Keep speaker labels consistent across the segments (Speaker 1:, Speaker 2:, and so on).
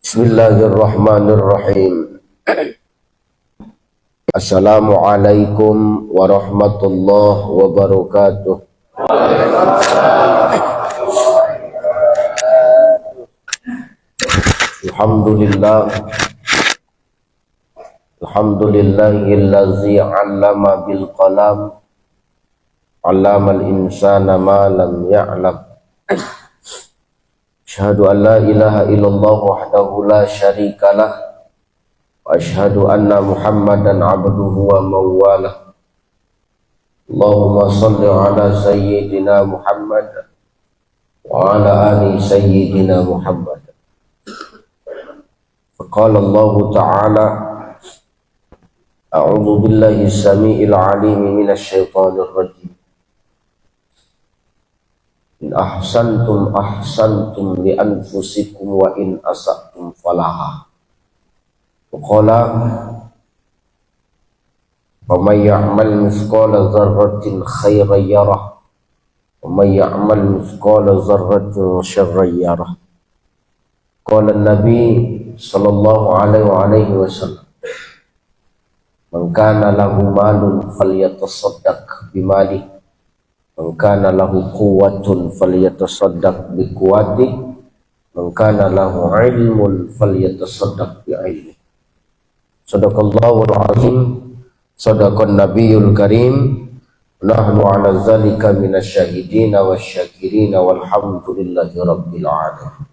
Speaker 1: Bismillahirrahmanirrahim. Assalamualaikum warahmatullahi wabarakatuh. Alhamdulillahillazi 'allama bil qalam 'allamal insana ma lam ya'lam. Asyhadu an la ilaha illallah wahdahu la syarikalah wa asyhadu anna Muhammadan abduhu wa mawalah. Allahumma salli ala sayyidina Muhammad wa ala ali sayyidina Muhammad. Faqala Allah ta'ala a'udzu billahi as-sami'il 'alim minasy syaithanir rajim. In ahsantum ahsantum li anfusikum wa in asa'tum falaha. Qala wa may ya'mal mithqala dzarratin khairan yarah wa may ya'mal mithqala dzarratin syarran yarah. Qala an-nabi sallallahu alaihi wasallam, man kana lahu malun falyatasaddaq bimalihi, man kana lahu quwwatun falyatasaddaq bi quwwatihi, man kana lahu ilmun falyatasaddaq bi ilmihi. Shadaqallahul azim, shadaqan nabiyul karim. Nahnu ala zalika minasyahidin wasyakirin walhamdulillahi rabbil alamin.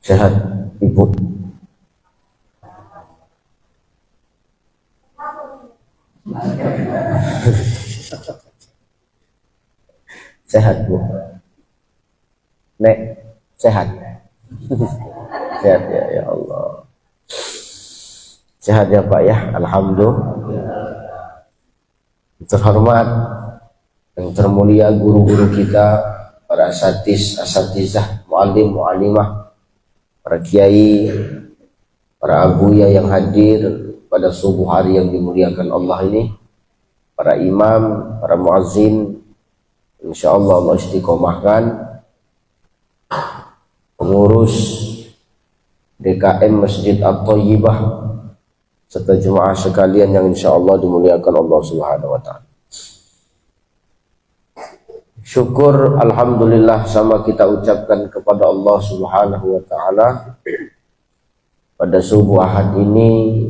Speaker 1: Sehat Ibu? Sehat Bu? Nek, sehat? Sehat ya Allah. Sehat ya Pak ya, alhamdulillah. Terhormat yang termulia guru-guru kita, para asatizah, muallim, muallimah, para kiai, para abuya yang hadir pada subuh hari yang dimuliakan Allah ini, para imam, para muazzin, insyaallah Allah istiqomahkan, pengurus DKM Masjid At-Thayyibah serta jemaah sekalian yang insyaallah dimuliakan Allah Subhanahu wa taala. Syukur alhamdulillah sama kita ucapkan kepada Allah Subhanahu wa taala. Pada subuh Ahad ini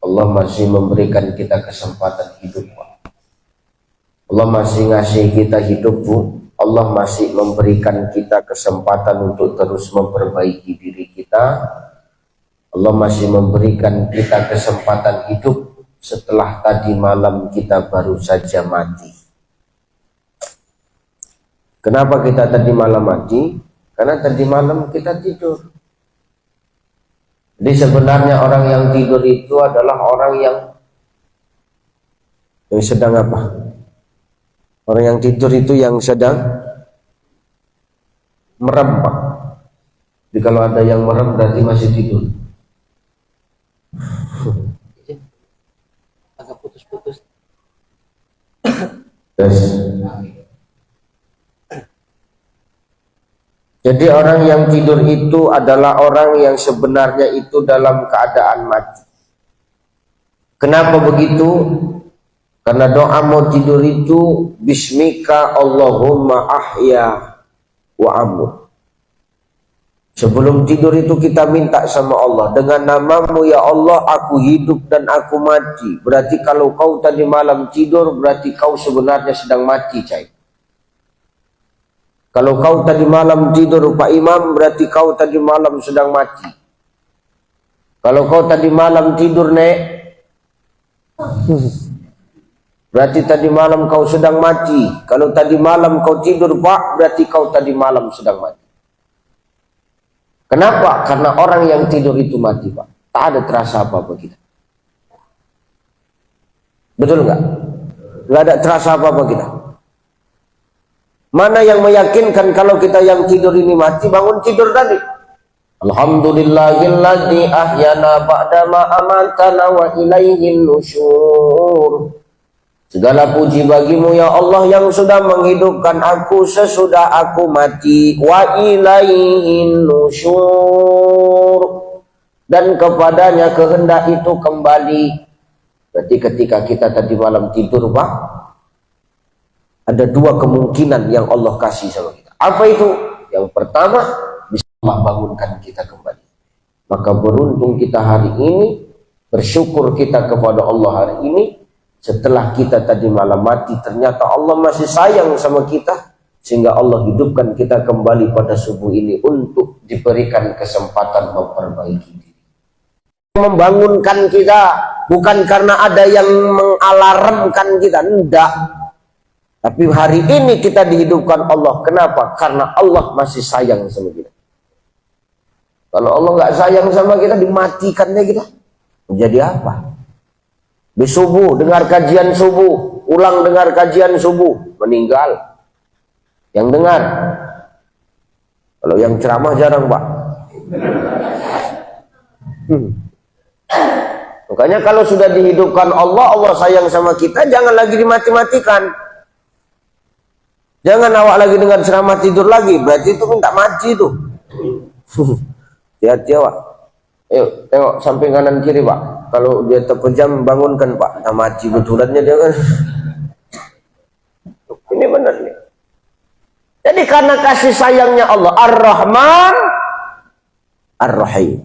Speaker 1: Allah masih memberikan kita kesempatan hidup. Allah masih ngasih kita hidup Bu. Allah masih memberikan kita kesempatan untuk terus memperbaiki diri kita. Allah masih memberikan kita kesempatan hidup setelah tadi malam kita baru saja mati. Kenapa kita tadi malam mati? Karena tadi malam kita tidur. Jadi sebenarnya orang yang tidur itu adalah orang yang sedang apa? Orang yang tidur itu yang sedang merem Pak. Jadi kalau ada yang merem berarti masih tidur.
Speaker 2: Agak putus-putus.
Speaker 1: Yes. Jadi orang yang tidur itu adalah orang yang sebenarnya itu dalam keadaan mati. Kenapa begitu? Karena doa mau tidur itu bismika Allahumma ahya wa amut. Sebelum tidur itu kita minta sama Allah, dengan namamu ya Allah aku hidup dan aku mati. Berarti kalau kau tadi malam tidur berarti kau sebenarnya sedang mati cai. Kalau kau tadi malam tidur Pak Imam berarti kau tadi malam sedang mati. Kalau kau tadi malam tidur Nek, berarti tadi malam kau sedang mati. Kalau tadi malam kau tidur Pak berarti kau tadi malam sedang mati. Kenapa? Karena orang yang tidur itu mati Pak. Tak ada terasa apa-apa kita. Betul nggak? Nggak ada terasa apa-apa kita. Mana yang meyakinkan kalau kita yang tidur ini mati, bangun tidur tadi? Alhamdulillahilladzi ahyana ba'dama amatana wa ilaihin nusyur. Segala puji bagimu ya Allah yang sudah menghidupkan aku sesudah aku mati. Wa ilaihin nusyur, dan kepadanya kehendak itu kembali. Berarti ketika kita tadi malam tidur Pak, ada dua kemungkinan yang Allah kasih sama kita. Apa itu? Yang pertama, bisa Allah bangunkan kita kembali. Maka beruntung kita hari ini, bersyukur kita kepada Allah hari ini. Setelah kita tadi malam mati, ternyata Allah masih sayang sama kita, sehingga Allah hidupkan kita kembali pada subuh ini untuk diberikan kesempatan memperbaiki diri. Membangunkan kita bukan karena ada yang mengalarmkan kita, enggak. Tapi hari ini kita dihidupkan Allah. Kenapa? Karena Allah masih sayang sama kita. Kalau Allah nggak sayang sama kita, dimatikannya kita. Jadi apa? Di subuh dengar kajian subuh, ulang dengar kajian subuh, meninggal. Yang dengar. Kalau yang ceramah jarang Pak. Makanya kalau sudah dihidupkan Allah, Allah sayang sama kita, jangan lagi dimati-matikan. Jangan awak lagi dengar ceramah tidur lagi, berarti itu minta mati itu. Hati-hati awak. Ayo tengok samping kanan kiri Pak. Kalau dia terpejam bangunkan Pak. Nah, mati betulannya dia kan. Ini benar nih. Jadi karena kasih sayangnya Allah, Ar-Rahman Ar-Rahim.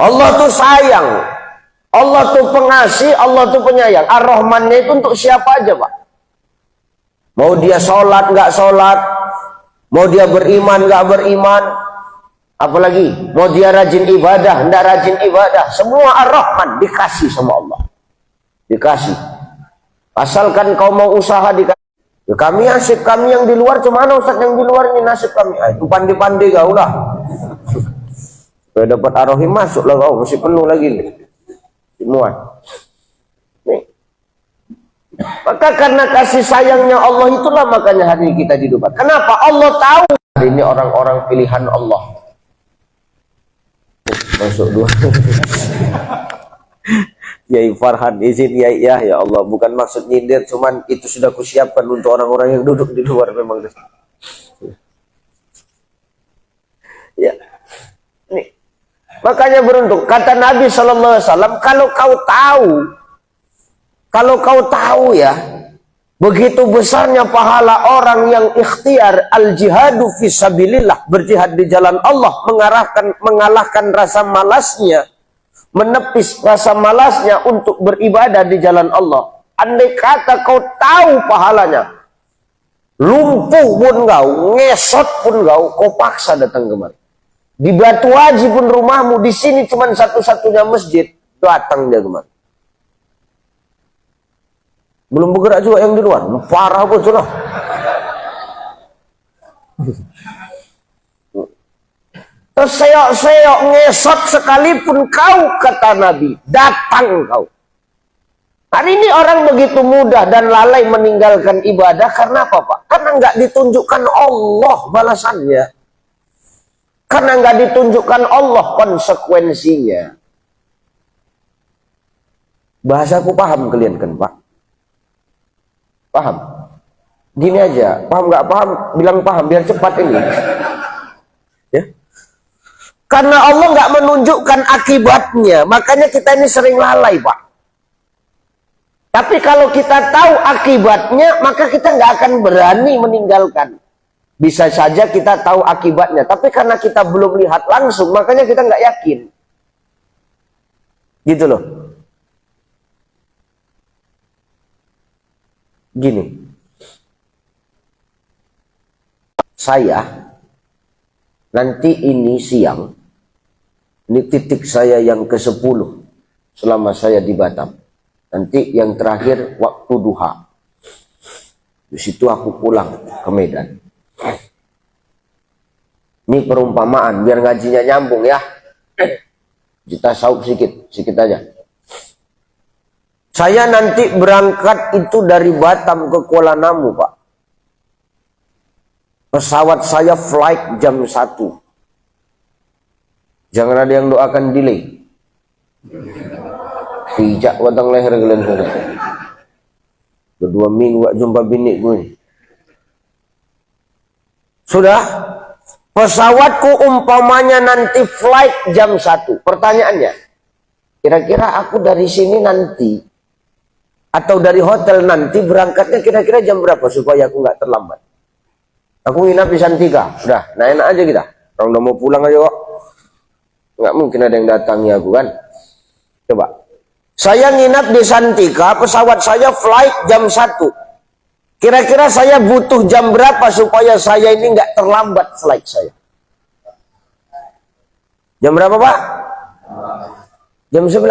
Speaker 1: Allah tuh sayang, Allah tuh pengasih, Allah tuh penyayang. Ar-Rahmannya itu untuk siapa aja Pak. Mau dia sholat nggak sholat, mau dia beriman nggak beriman, apalagi mau dia rajin ibadah nggak rajin ibadah, semua Ar-Rahman dikasih sama Allah. Dikasih. Asalkan kau mau usaha dikasih. Ya, kami nasib kami yang di luar, cuma mana Ustaz yang di luar ini nasib kami. Itu pandai-pandai kau lah. Supaya dapat Ar-Rahim masuk lah kau, masih penuh lagi nih. Semua. Nih. Maka karena kasih sayangnya Allah itulah makanya hari ini kita dihidupkan. Kenapa? Allah tahu hari ini orang-orang pilihan Allah. Masuk dua. Yai Farhan izin ya Allah, bukan maksud nyindir, cuman itu sudah kusiapkan untuk orang-orang yang duduk di luar memang. Ya. Nih. Makanya beruntung kata Nabi sallallahu alaihi wasallam, kalau kau tahu ya, begitu besarnya pahala orang yang ikhtiar al-jihadu fisabilillah, berjihad di jalan Allah, mengalahkan rasa malasnya, menepis rasa malasnya untuk beribadah di jalan Allah. Andai kata kau tahu pahalanya, lumpuh pun kau, ngesot pun kau paksa datang kemari. Di Batu Haji pun rumahmu, di sini cuma satu-satunya masjid, datang dia kemari. Belum bergerak juga yang di luar, parah pun sudah. Terseok-seok ngesot sekalipun kau, kata Nabi, datang kau. Hari ini orang begitu mudah dan lalai meninggalkan ibadah karena apa Pak? Karena nggak ditunjukkan Allah balasannya. Karena nggak ditunjukkan Allah konsekuensinya. Bahasaku paham kalian kan Pak? Paham? Gini aja, paham nggak paham? Bilang paham biar cepat ini. Ya. Karena Allah nggak menunjukkan akibatnya, makanya kita ini sering lalai Pak. Tapi kalau kita tahu akibatnya, maka kita nggak akan berani meninggalkan. Bisa saja kita tahu akibatnya, tapi karena kita belum lihat langsung, makanya kita nggak yakin. Gitu loh. Gini. Saya nanti ini siang, ini titik saya yang ke-10 selama saya di Batam. Nanti yang terakhir waktu duha. Di situ aku pulang ke Medan. Ini perumpamaan biar ngajinya nyambung ya. Kita saup sedikit aja. Saya nanti berangkat itu dari Batam ke Kuala Namu, Pak. Pesawat saya flight jam 1. Jangan ada yang doakan delay. Pijak batang leher kalian semua. Udah 2 minggu gak jumpa bini gue. Sudah, pesawatku umpamanya nanti flight jam 1. Pertanyaannya, kira-kira aku dari sini nanti atau dari hotel nanti berangkatnya kira-kira jam berapa supaya aku nggak terlambat? Aku nginap di Santika, udah, nah enak aja kita. Orang udah mau pulang aja kok. Nggak mungkin ada yang datangi aku kan. Coba, saya nginap di Santika, pesawat saya flight jam 1. Kira-kira saya butuh jam berapa supaya saya ini nggak terlambat flight saya? Jam berapa Pak? Jam 11.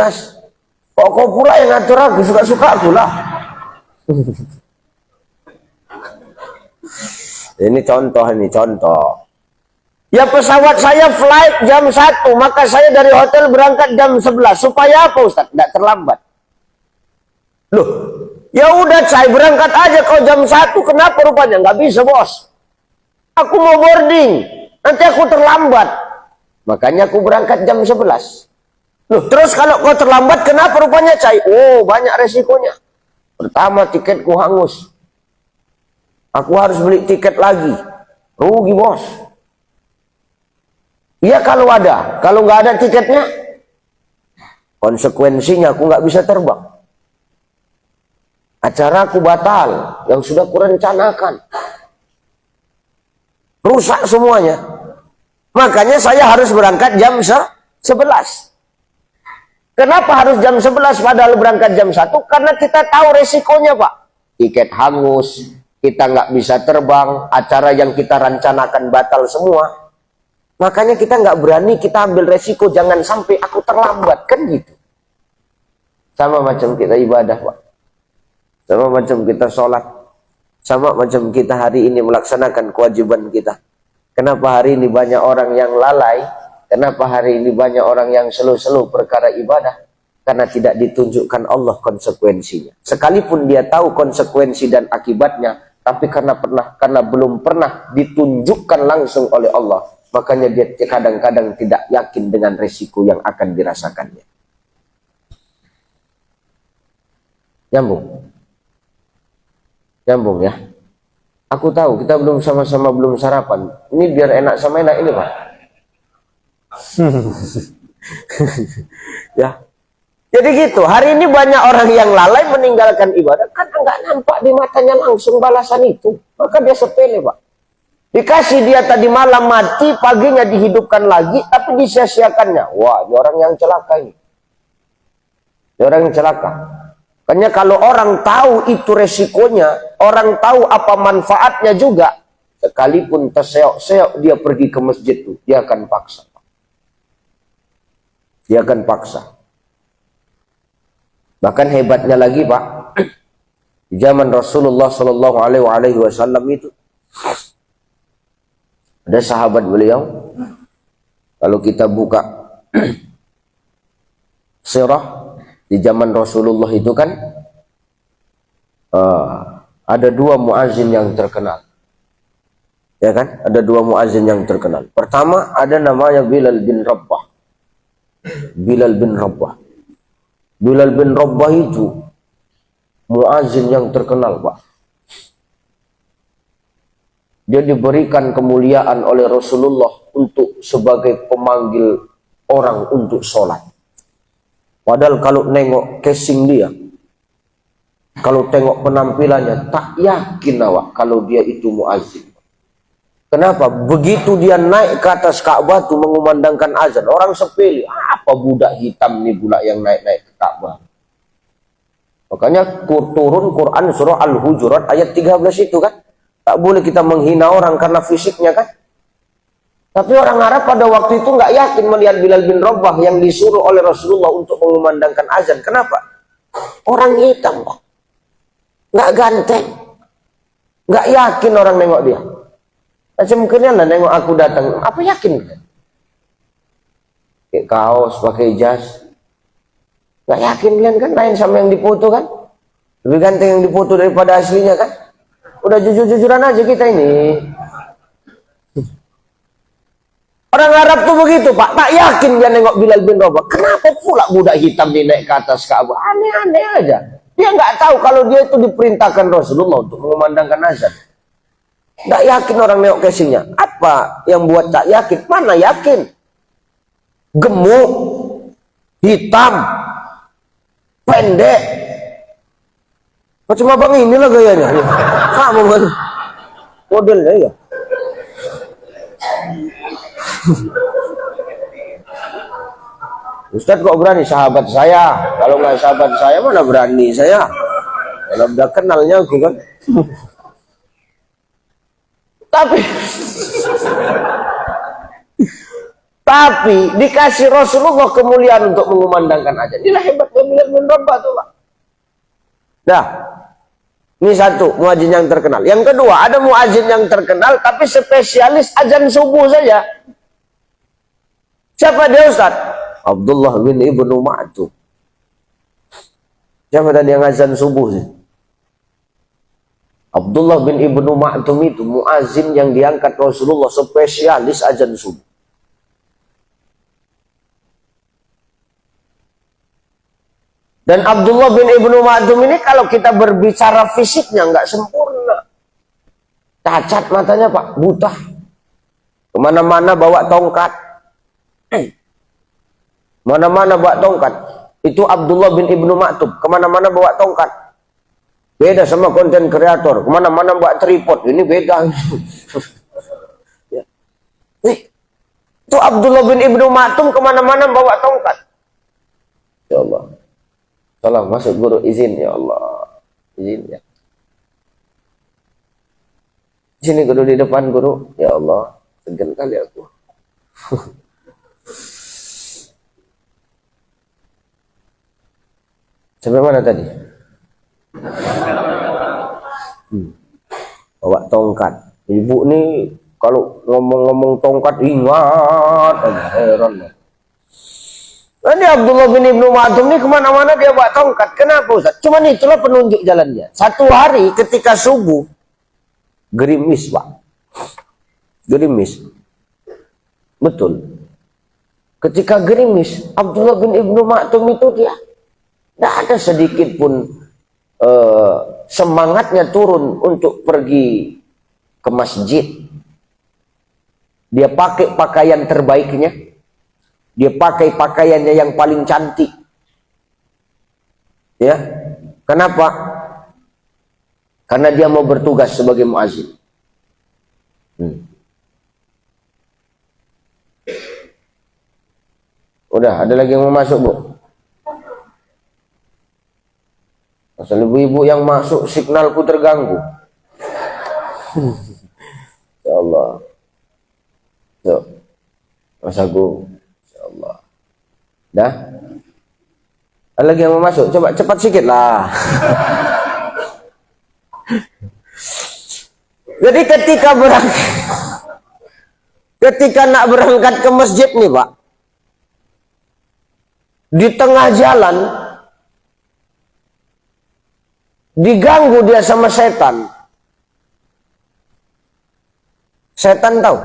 Speaker 1: Kok kau pula yang ngatur aku, suka-suka aku lah. Ini contoh. Ya pesawat saya flight jam 1, maka saya dari hotel berangkat jam 11. Supaya apa Ustaz? Tidak terlambat. Loh, ya udah saya berangkat aja kau jam 1. Kenapa rupanya? Nggak bisa bos. Aku mau boarding. Nanti aku terlambat. Makanya aku berangkat jam 11. Loh, terus kalau kau terlambat kenapa rupanya Cai? Oh, banyak resikonya. Pertama, tiketku hangus. Aku harus beli tiket lagi. Rugi bos. Iya kalau ada. Kalau nggak ada tiketnya, konsekuensinya aku nggak bisa terbang. Acara aku batal yang sudah kurencanakan. Rusak semuanya. Makanya saya harus berangkat jam 11. Kenapa harus jam 11 padahal berangkat jam 1? Karena kita tahu resikonya Pak. Tiket hangus, kita nggak bisa terbang, acara yang kita rencanakan batal semua. Makanya kita nggak berani, kita ambil resiko jangan sampai aku terlambat, kan gitu. Sama macam kita ibadah Pak. Sama macam kita sholat. Sama macam kita hari ini melaksanakan kewajiban kita. Kenapa hari ini banyak orang yang lalai? Kenapa hari ini banyak orang yang slow-slow perkara ibadah? Karena tidak ditunjukkan Allah konsekuensinya. Sekalipun dia tahu konsekuensi dan akibatnya, tapi karena belum pernah ditunjukkan langsung oleh Allah, makanya dia kadang-kadang tidak yakin dengan resiko yang akan dirasakannya. Nyambung ya. Aku tahu kita belum sama-sama belum sarapan. Ini biar enak sama enak ini Pak. Ya. Jadi gitu. Hari ini banyak orang yang lalai meninggalkan ibadah karena nggak nampak di matanya langsung balasan itu. Maka dia sepele Pak. Dikasih dia tadi malam mati, paginya dihidupkan lagi, tapi disia-siakannya. Wah, ini orang yang celaka ini. Ini orang yang celaka. Makanya kalau orang tahu itu resikonya, orang tahu apa manfaatnya juga, sekalipun terseok-seok dia pergi ke masjid itu, dia akan paksa. Dia akan paksa. Bahkan hebatnya lagi Pak, di zaman Rasulullah Shallallahu Alaihi Wasallam itu ada sahabat beliau. Kalau kita buka sirah di zaman Rasulullah itu kan ada 2 muazin yang terkenal, ya kan? Ada 2 muazin yang terkenal. Pertama ada namanya Bilal bin Rabah. Bilal bin Rabah itu muazin yang terkenal Pak. Dia diberikan kemuliaan oleh Rasulullah untuk sebagai pemanggil orang untuk sholat. Padahal kalau nengok casing dia, kalau tengok penampilannya, tak yakin awak kalau dia itu muazzin. Kenapa? Begitu dia naik ke atas Ka'bah itu mengumandangkan azan, orang sepele, apa budak hitam nih pula yang naik-naik ke Ka'bah. Makanya turun Quran surah Al-Hujurat ayat 13 itu kan. Tak boleh kita menghina orang karena fisiknya kan. Tapi orang Arab pada waktu itu nggak yakin melihat Bilal bin Rabah yang disuruh oleh Rasulullah untuk mengumandangkan azan. Kenapa? Orang hitam Pak. Nggak ganteng. Nggak yakin orang nengok dia. Macam mungkin lah nengok aku datang. Apa yakin? Pakai kaos, pakai jas. Nggak yakin kalian kan, lain sama yang dipoto kan. Lebih ganteng yang dipoto daripada aslinya kan. Udah jujur-jujuran aja kita ini. Orang Arab tuh begitu Pak. Tak yakin dia nengok Bilal bin Rabah. Kenapa pula budak hitam ini naik ke atas Ka'bah? Aneh-aneh aja. Dia nggak tahu kalau dia itu diperintahkan Rasulullah untuk mengumandangkan azan. Nggak yakin orang nengok casingnya. Apa yang buat tak yakin? Mana yakin? Gemuk, hitam, pendek. Macam abang inilah gayanya. Sama kan? Modelnya ya. Ustadz kok berani? Sahabat saya. Kalau nggak sahabat saya mana berani saya? Kalau udah kenalnya aku kan. Tapi dikasih Rasulullah kemuliaan untuk mengumandangkan azan. Inilah hebatnya Bilal bin Rabah tuh, Pak. Dah. Ini satu muadzin yang terkenal. Yang kedua, ada muadzin yang terkenal tapi spesialis azan subuh saja. Siapa dia, Ustaz? Abdullah bin Ibnu Ma'tum. Siapa tadi yang azan subuh sih? Abdullah bin Ibnu Ma'tum itu muadzin yang diangkat Rasulullah, spesialis azan subuh. Dan Abdullah bin Ibnu Ma'tum ini kalau kita berbicara fisiknya nggak sempurna. Cacat matanya, Pak, buta. Kemana-mana bawa tongkat. Mana-mana bawa tongkat. Itu Abdullah bin Ibnu Ma'tum. Kemana-mana bawa tongkat. Beda sama konten kreator. Kemana-mana bawa tripod. Ini beda. Itu Abdullah bin Ibnu Ma'tum kemana-mana bawa tongkat. Ya Allah. Salam masuk guru, izin ya Allah. Izin ya. Sini guru di depan guru. Ya Allah. Segan kali aku. Sampai mana tadi? Bawa tongkat. Ibu nih kalau ngomong-ngomong tongkat ingat aja, heran. Ini Abdullah bin Ibnu Ma'tum nih kemana-mana dia bawa tongkat. Kenapa, Ustaz? Cuman itulah penunjuk jalannya. Satu hari ketika subuh gerimis, Pak. Gerimis. Betul. Ketika gerimis, Abdullah bin Ibnu Ma'tum itu dia tidak ada sedikit pun semangatnya turun untuk pergi ke masjid. Dia pakai pakaian terbaiknya. Dia pakai pakaiannya yang paling cantik. Ya. Kenapa? Karena dia mau bertugas sebagai muadzin. Udah, ada lagi yang mau masuk, Bu? Asal ibu-ibu yang masuk signalku terganggu. Ya Allah. Tuh. Mas Agung. Ya Allah. Dah? Ada lagi yang mau masuk? Coba cepat sikit lah. Jadi ketika nak berangkat ke masjid nih, Pak, di tengah jalan diganggu dia sama setan. Setan tahu?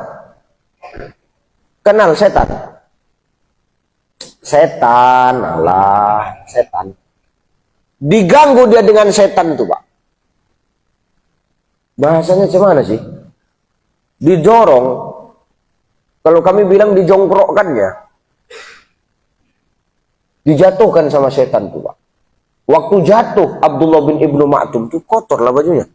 Speaker 1: Kenal setan? Setan, Allah, setan. Diganggu dia dengan setan tuh, Pak. Bahasanya gimana sih? Didorong. Kalau kami bilang dijongkrokkannya. Dijatuhkan sama setan tuh, Pak. Waktu jatuh Abdullah bin Ibnu Ma'tum itu kotor lah bajunya.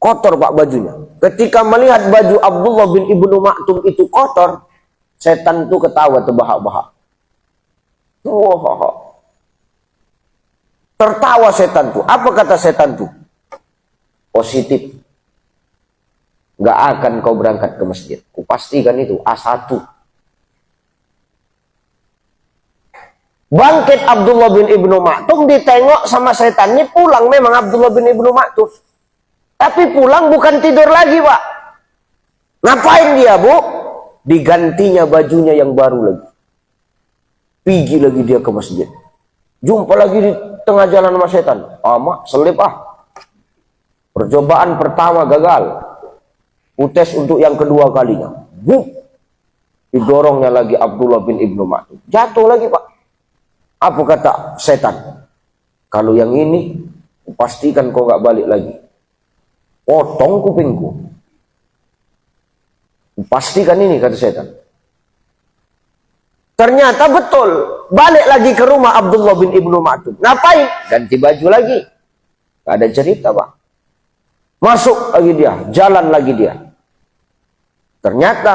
Speaker 1: Kotor, Pak, bajunya. Ketika melihat baju Abdullah bin Ibnu Ma'tum itu kotor, setan itu ketawa terbahak-bahak. Tertawa setan tuh. Apa kata setan tuh? Positif. Gak akan kau berangkat ke masjid. Kupastikan itu A1. Bangkit Abdullah bin Ibnu Ma'tum, ditengok sama setannya, pulang memang Abdullah bin Ibnu Ma'tum. Tapi pulang bukan tidur lagi, Pak. Ngapain dia, Bu? Digantinya bajunya yang baru lagi. Pergi lagi dia ke masjid. Jumpa lagi di tengah jalan sama setan. Mak, selip ah. Percobaan pertama gagal. Utes untuk yang kedua kalinya. Didorongnya lagi Abdullah bin Ibnu Ma'tum. Jatuh lagi, Pak. Apa kata setan? Kalau yang ini, pastikan kau nggak balik lagi. Potong kupingku. Pastikan ini, kata setan. Ternyata betul. Balik lagi ke rumah Abdullah bin Ibnu Maktum. Ngapain? Ganti baju lagi. Gak ada cerita, Pak. Masuk lagi dia. Jalan lagi dia. Ternyata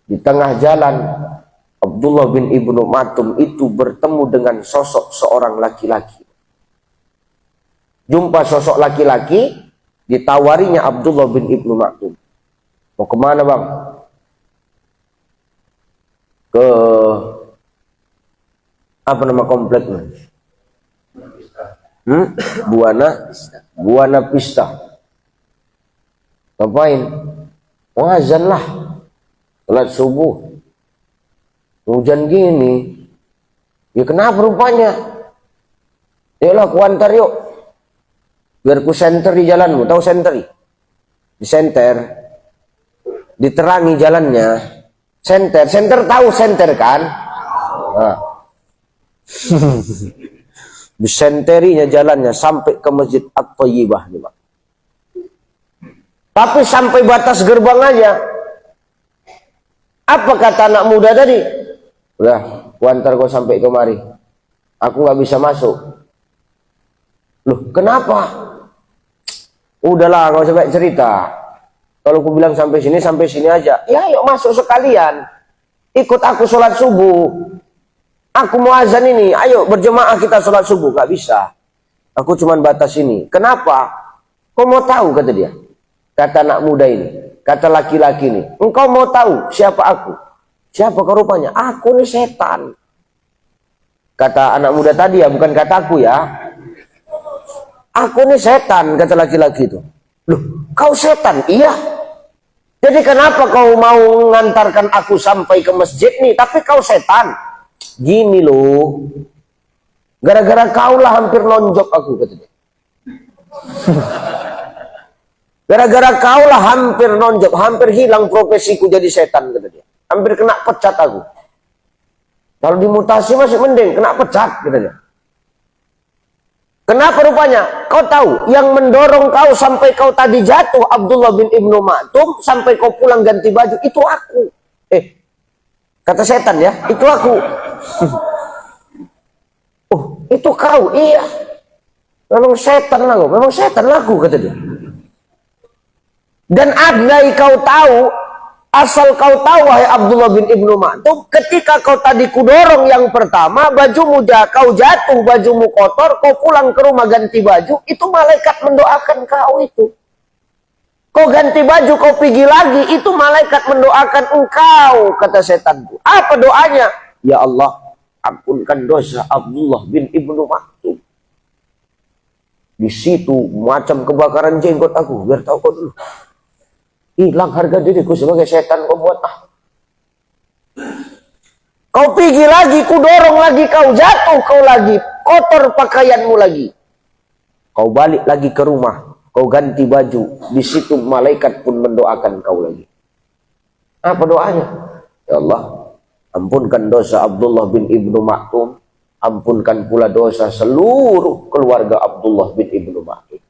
Speaker 1: di tengah jalan Abdullah bin Ibnu Maktum itu bertemu dengan sosok seorang laki-laki. Jumpa sosok laki-laki, ditawarinya Abdullah bin Ibnu Maktum. Mau kemana, Bang? Ke apa nama kompleknya? Buana Pista. Ngapain? Oh, azan lah. Salat subuh. Hujan gini. Ya kenapa rupanya? Yalah, ku antar yuk. Biar ku senter di jalanmu. Tahu senter? Di senter. Diterangi jalannya. Senter tahu senter kan? Nah. Disenterinya jalannya sampai ke Masjid At-Thayyibah nih, Pak. Tapi sampai batas gerbang aja. Apa kata anak muda tadi? Udah, ku antar kau sampai kemari. Aku nggak bisa masuk. Loh, kenapa? Udahlah, nggak usah banyak cerita. Kalau aku bilang sampai sini aja. Ya, yuk masuk sekalian. Ikut aku sholat subuh. Aku mau azan ini. Ayo berjemaah kita sholat subuh. Gak bisa. Aku cuma batas ini. Kenapa? Kau mau tahu, kata dia. Kata anak muda ini. Kata laki-laki ini. Engkau mau tahu siapa aku? Siapa kau rupanya? Aku nih setan. Kata anak muda tadi ya. Bukan kata aku ya. Aku nih setan. Kata laki-laki itu. Loh, kau setan? Iya. Jadi kenapa kau mau mengantarkan aku sampai ke masjid nih? Tapi kau setan. Gini loh. Gara-gara kau lah hampir nonjok aku, kata dia. Gara-gara kau lah hampir nonjok. Hampir hilang profesiku jadi setan, kata dia. Hampir kena pecat aku. Kalau dimutasi masih mending. Kena pecat, kata dia. Kenapa rupanya? Kau tahu, yang mendorong kau sampai kau tadi jatuh, Abdullah bin Ibnu Maktum, sampai kau pulang ganti baju, itu aku. Kata setan ya, itu aku. Oh, itu kau? Iya. Memang setan lagu, kata dia. Dan andai kau tahu, asal kau tahu, wahai Abdullah bin Ibnu Maktum, ketika kau tadi kudorong yang pertama, bajumu kau jatuh, bajumu kotor, kau pulang ke rumah ganti baju, itu malaikat mendoakan kau itu. Kau ganti baju, kau pergi lagi, itu malaikat mendoakan engkau, kata setanku. Apa doanya? Ya Allah, ampunkan dosa Abdullah bin Ibnu Maktum. Di situ macam kebakaran jenggot aku, biar tahu kau dulu. Hilang harga diriku sebagai setan kau buat Kau pergi lagi, ku dorong lagi, kau jatuh, kau lagi kotor pakaianmu lagi. Kau balik lagi ke rumah, kau ganti baju, di situ malaikat pun mendoakan kau lagi. Apa doanya? Ya Allah, ampunkan dosa Abdullah bin Ibnu Maktum, ampunkan pula dosa seluruh keluarga Abdullah bin Ibnu Maktum.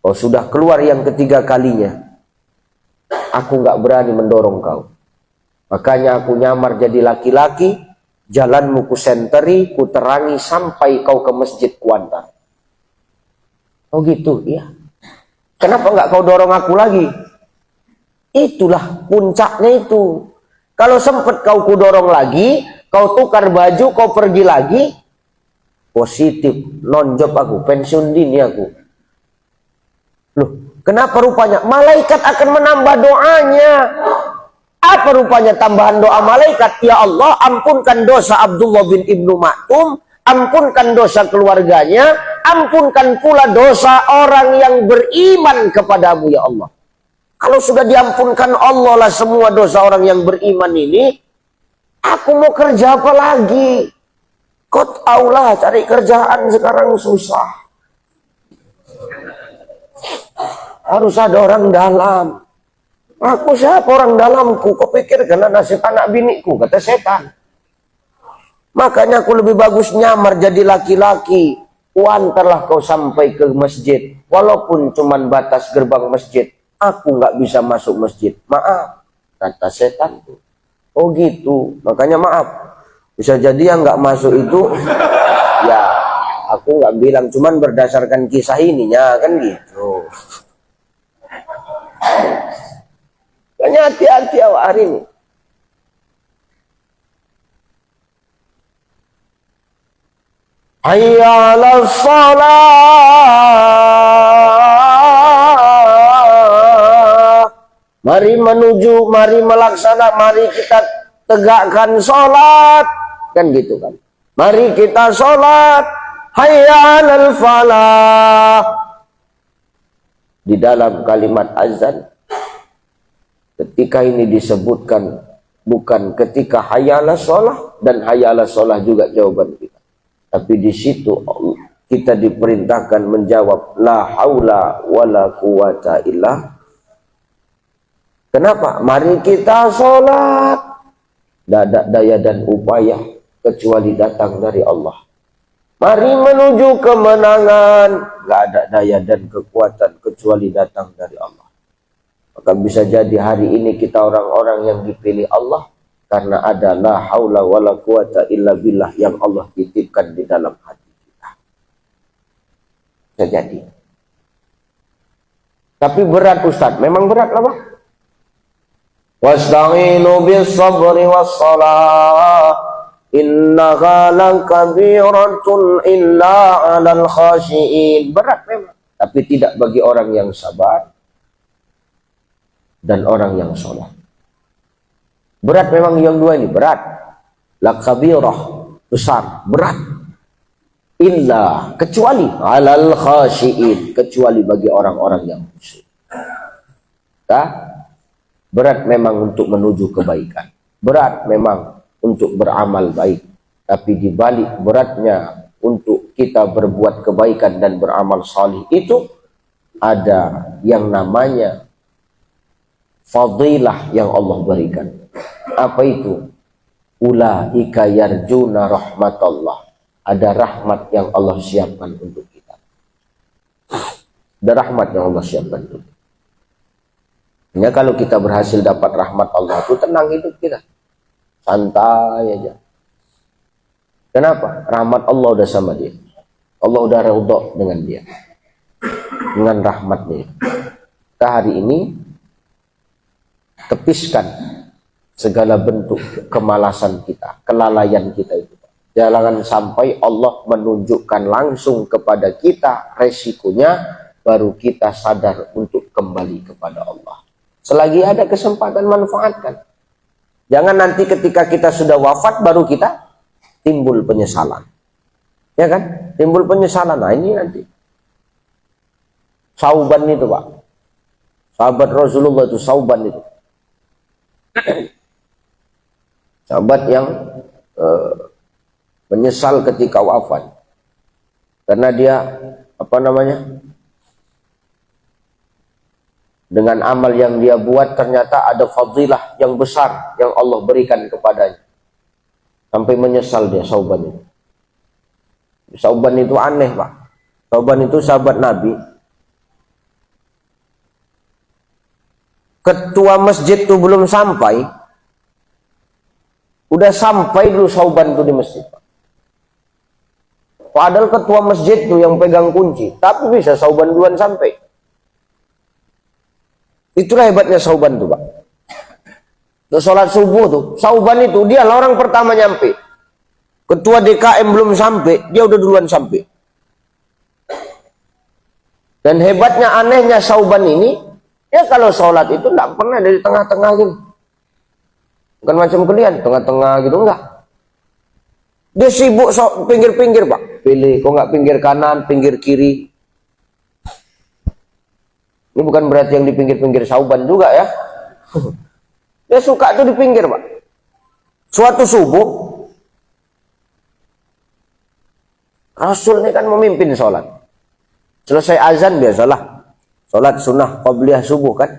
Speaker 1: Kau sudah keluar yang ketiga kalinya, aku nggak berani mendorong kau. Makanya aku nyamar jadi laki-laki, jalanmu ku senteri, ku terangi sampai kau ke masjid kuantar. Oh gitu, iya. Kenapa nggak kau dorong aku lagi? Itulah puncaknya itu. Kalau sempat kau ku dorong lagi, kau tukar baju, kau pergi lagi, positif, non-job aku, pensiun dini aku. Loh, kenapa rupanya? Malaikat akan menambah doanya. Apa rupanya tambahan doa malaikat? Ya Allah, ampunkan dosa Abdullah bin Ibnu Maktum, ampunkan dosa keluarganya, ampunkan pula dosa orang yang beriman kepadamu ya Allah. Kalau sudah diampunkan Allah lah semua dosa orang yang beriman ini, aku mau kerja apa lagi? Kau tahu lah, cari kerjaan sekarang susah. Harus ada orang dalam. Aku siapa orang dalamku? Kau pikir karena nasib anak biniku, kata setan. Makanya aku lebih bagus nyamar jadi laki-laki. Antarlah kau sampai ke masjid. Walaupun cuman batas gerbang masjid. Aku nggak bisa masuk masjid. Maaf, kata setan. Oh gitu. Makanya maaf. Bisa jadi yang nggak masuk itu, ya aku nggak bilang. Cuman berdasarkan kisah ininya kan gitu. Makanya hati-hati awak hari ini. Hayya 'alas shalah. Mari menuju, mari melaksana, mari kita tegakkan sholat. Kan gitu kan. Mari kita sholat. Hayya 'alal falah. Di dalam kalimat azan, ketika ini disebutkan bukan ketika hayya 'alas shalah, dan hayya 'alas shalah juga jawaban kita. Tapi di situ kita diperintahkan menjawab la haula wala quwata illa. Kenapa? Mari kita sholat. Tidak ada daya dan upaya kecuali datang dari Allah. Mari menuju kemenangan. Tidak ada daya dan kekuatan kecuali datang dari Allah. Maka bisa jadi hari ini kita orang-orang yang dipilih Allah karena ada la haula wala quwata illa billah yang Allah titipkan di dalam hati kita. Bisa jadi. Tapi berat Ustaz, memang berat lah Bang. Wasta'inu bis sabri was salah innaha lakabiratun illa 'alal khashiin. Berat memang, tapi tidak bagi orang yang sabar dan orang yang sholat. Berat memang yang dua ini, berat. Lakabirah, besar, berat. Illa, kecuali 'alal khashiin, kecuali bagi orang-orang yang khusyuk. Berat memang untuk menuju kebaikan. Berat memang untuk beramal baik. Tapi di balik beratnya untuk kita berbuat kebaikan dan beramal salih itu ada yang namanya fadilah yang Allah berikan. Apa itu? Ulaika yarjuna rahmatullah. Ada rahmat yang Allah siapkan untuk kita. Ada rahmat yang Allah siapkan untuk kita. Ya, kalau kita berhasil dapat rahmat Allah itu tenang hidup kita. Santai aja. Kenapa? Rahmat Allah udah sama dia. Allah udah ridha dengan dia. Dengan rahmatnya. Kita hari ini tepiskan segala bentuk kemalasan kita, kelalaian kita itu. Jangan sampai Allah menunjukkan langsung kepada kita resikonya, baru kita sadar untuk kembali kepada Allah. Selagi ada kesempatan, manfaatkan. Jangan nanti ketika kita sudah wafat baru kita timbul penyesalan. Ya kan? Timbul penyesalan. Nah ini nanti. Sauban itu Pak. Sahabat Rasulullah itu Sauban itu. Sahabat yang menyesal ketika wafat. Karena dia dengan amal yang dia buat ternyata ada fadilah yang besar yang Allah berikan kepadanya. Sampai menyesal dia Sauban itu. Sauban itu aneh Pak. Sauban itu sahabat Nabi. Ketua masjid itu belum sampai. Udah sampai dulu Sauban itu di masjid Pak. Padahal ketua masjid itu yang pegang kunci. Tapi bisa Sauban duluan sampai. Itulah hebatnya Sauban tuh Pak. Untuk sholat subuh tuh, Sauban itu dia orang pertama nyampe. Ketua DKM belum sampai, dia udah duluan sampai. Dan hebatnya, anehnya Sauban ini, ya kalau sholat itu tidak pernah dari tengah-tengah gitu. Bukan macam kalian, tengah-tengah gitu, enggak. Dia sibuk pinggir-pinggir Pak. Pilih, kok nggak pinggir kanan, pinggir kiri. Ini bukan berarti yang di pinggir-pinggir Sauban juga ya. Dia suka tuh di pinggir Pak. Suatu subuh, Rasul ini kan memimpin sholat. Selesai azan biasalah. Sholat sunnah qobliyah subuh kan.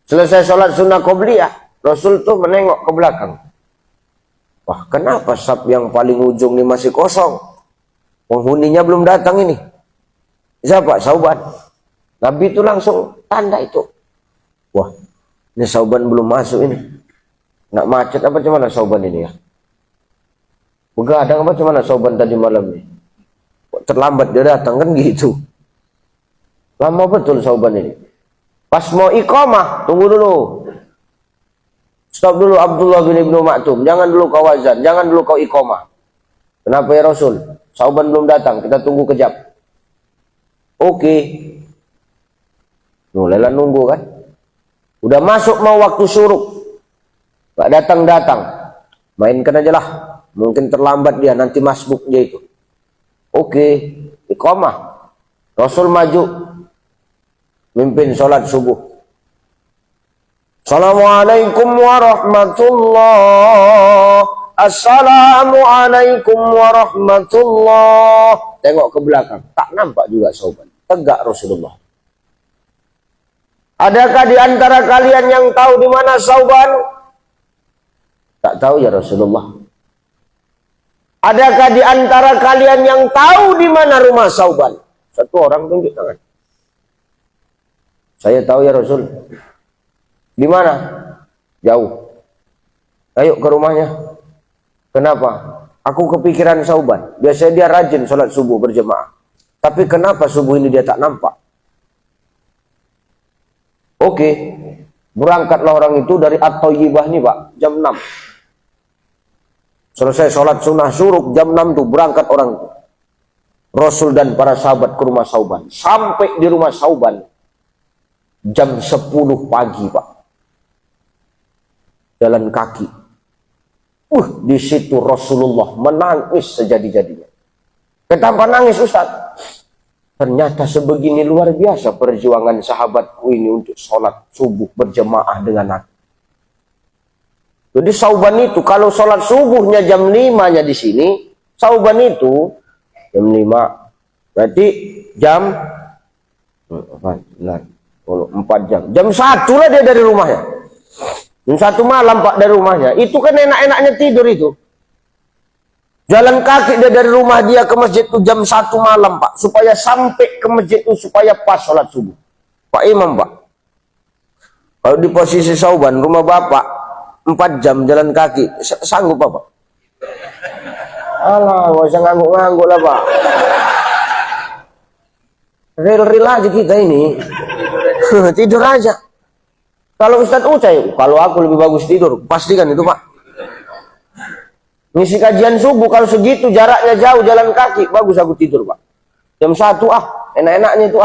Speaker 1: Selesai sholat sunnah qobliyah, Rasul tuh menengok ke belakang. Wah, kenapa saf yang paling ujung ini masih kosong? Penghuninya belum datang ini. Siapa? Sauban. Nabi itu langsung tanda itu. Wah, ini Sauban belum masuk ini. Nak macet apa cuman Sauban ini ya? Begadang apa cuman Sauban tadi malam ini? Terlambat dia datang kan gitu. Lama betul Sauban ini. Pas mau iqamah, tunggu dulu. Stop dulu Abdullah bin Ibnu Maktum. Jangan dulu kau azan, jangan dulu kau iqamah. Kenapa ya Rasul? Sauban belum datang, kita tunggu kejap. Oke. Mulailah nunggu kan. Udah masuk mau waktu syuruk. Gak datang-datang. Mainkan aja lah. Mungkin terlambat dia, nanti masbuk dia itu. Oke, iqamah. Rasul maju. Mimpin sholat subuh. Assalamualaikum warahmatullah. Assalamualaikum warahmatullah. Tengok ke belakang. Tak nampak juga Sauban. Tegak Rasulullah. Adakah di antara kalian yang tahu di mana Sauban? Tak tahu ya Rasulullah. Adakah di antara kalian yang tahu di mana rumah Sauban? Satu orang tunjuk tangan. Saya tahu ya Rasul. Di mana? Jauh. Ayo ke rumahnya. Kenapa? Aku kepikiran Sauban. Biasanya dia rajin sholat subuh berjemaah. Tapi kenapa subuh ini dia tak nampak? Oke. Berangkatlah orang itu dari At-Thayyibah nih Pak. Jam 6. Selesai sholat sunnah syuruk. Jam 6 tuh berangkat orang itu. Rasul dan para sahabat ke rumah Sauban. Sampai di rumah Sauban. Jam 10 pagi Pak. Jalan kaki. Di situ Rasulullah menangis sejadi-jadinya. Kenapa nangis Ustaz? Ternyata sebegini luar biasa perjuangan sahabatku ini untuk sholat subuh berjemaah dengan aku. Jadi Sauban itu kalau sholat subuhnya jam 5-nya di sini, Sauban itu jam 5. Berarti jam 4 jam. Jam 1 lah dia dari rumahnya. Jam 1 malam Pak dari rumahnya. Itu kan enak-enaknya tidur itu. Jalan kaki dia dari rumah dia ke masjid itu jam 1 malam Pak. Supaya sampai ke masjid itu supaya pas sholat subuh. Pak Imam Pak. Kalau di posisi Sauban, rumah Bapak 4 jam jalan kaki. Sanggup Pak? Alah, gak usah ngangguk-ngangguk lah Pak. Real-real aja kita ini. Tidur aja. Kalau Ustadz Ucai, kalau aku lebih bagus tidur. Pastikan itu Pak. Ngisi kajian subuh kalau segitu jaraknya jauh jalan kaki, bagus aku tidur Pak. Jam 1 enak-enaknya itu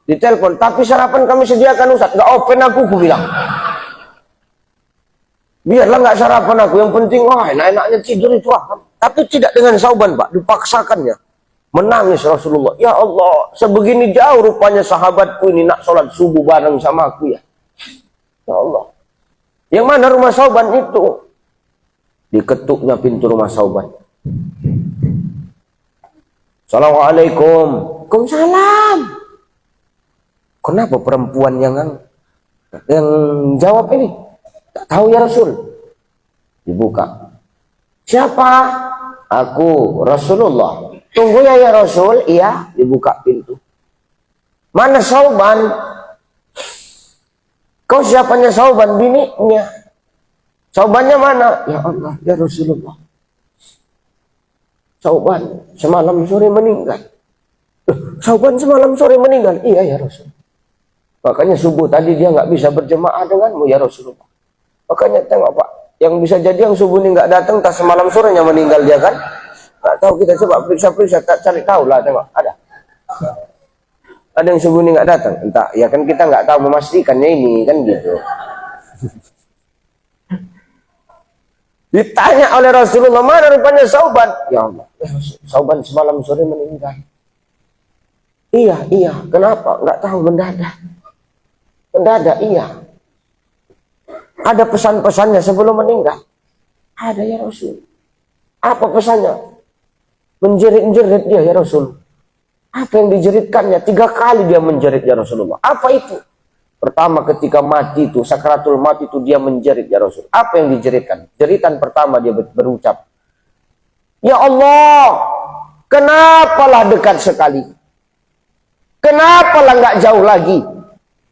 Speaker 1: ditelepon. Tapi sarapan kami sediakan Ustadz, nggak open aku bilang. Biarlah nggak sarapan aku, yang penting enak-enaknya tidur itu Tapi tidak dengan Sauban Pak, dipaksakannya. Menangis Rasulullah. Ya Allah, sebegini jauh rupanya sahabatku ini nak sholat subuh bareng sama aku ya. Ya Allah. Yang mana rumah Sauban itu? Diketuknya pintu rumah Sauban. Assalamualaikum. Waalaikumsalam. Kenapa perempuan yang jawab ini? Tak tahu ya Rasul. Dibuka. Siapa? Aku Rasulullah. Tunggu ya Rasul. Iya. Dibuka pintu. Mana Sauban? Kau siapanya Sauban? Bininya. Saubannya mana? Ya Allah, ya Rasulullah. Sauban semalam sore meninggal. Sauban semalam sore meninggal. Iya ya Rasul. Makanya subuh tadi dia nggak bisa berjemaah denganmu ya Rasulullah. Makanya tengok Pak, yang bisa jadi yang subuh ini nggak datang, tak semalam sorenya meninggal dia kan? Nggak tahu, kita coba periksa-periksa, tak cari tahu lah, tengok ada. Ada yang subuh ini nggak datang, entah. Ya kan kita nggak tahu memastikannya ini kan gitu. Ditanya oleh Rasulullah, mana rupanya Sauban? Ya Allah, Sauban semalam sore meninggal. Iya, kenapa? Nggak tahu, mendadak. Mendadak, iya. Ada pesan-pesannya sebelum meninggal? Ada ya Rasul. Apa pesannya? Menjerit-jerit dia ya Rasul. Apa yang dijeritkannya? 3 kali dia menjerit ya Rasulullah. Apa itu? Pertama ketika mati itu, sakratul maut itu dia menjerit ya Rasul. Apa yang dijeritkan? Jeritan pertama dia berucap, ya Allah, kenapalah dekat sekali? Kenapalah nggak jauh lagi?